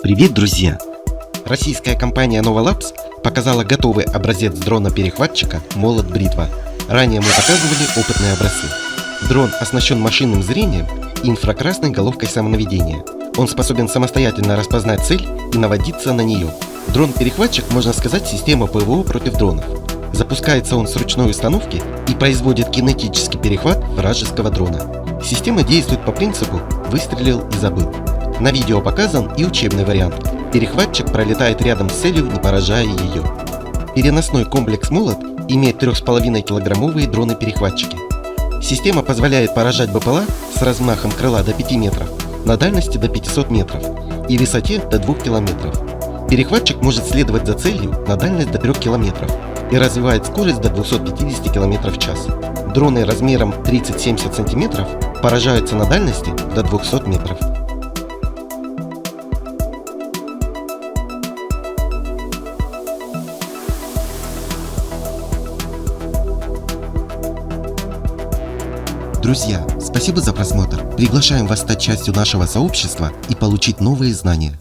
Привет, друзья! Российская компания Novolabs показала готовый образец дрона-перехватчика «Молот-бритва». Ранее мы показывали опытные образцы. Дрон оснащен машинным зрением и инфракрасной головкой самонаведения. Он способен самостоятельно распознать цель и наводиться на нее. Дрон-перехватчик, можно сказать, система ПВО против дронов. Запускается он с ручной установки и производит кинетический перехват вражеского дрона. Система действует по принципу «выстрелил и забыл». На видео показан и учебный вариант. Перехватчик пролетает рядом с целью, не поражая ее. Переносной комплекс «Молот» имеет 3,5-килограммовые дроны-перехватчики. Система позволяет поражать БПЛА с размахом крыла до 5 метров, на дальности до 500 метров и высоте до 2 километров. Перехватчик может следовать за целью на дальность до 3 километров и развивает скорость до 250 км в час. Дроны размером 30-70 см поражаются на дальности до 200 метров. Друзья, спасибо за просмотр. Приглашаем вас стать частью нашего сообщества и получить новые знания.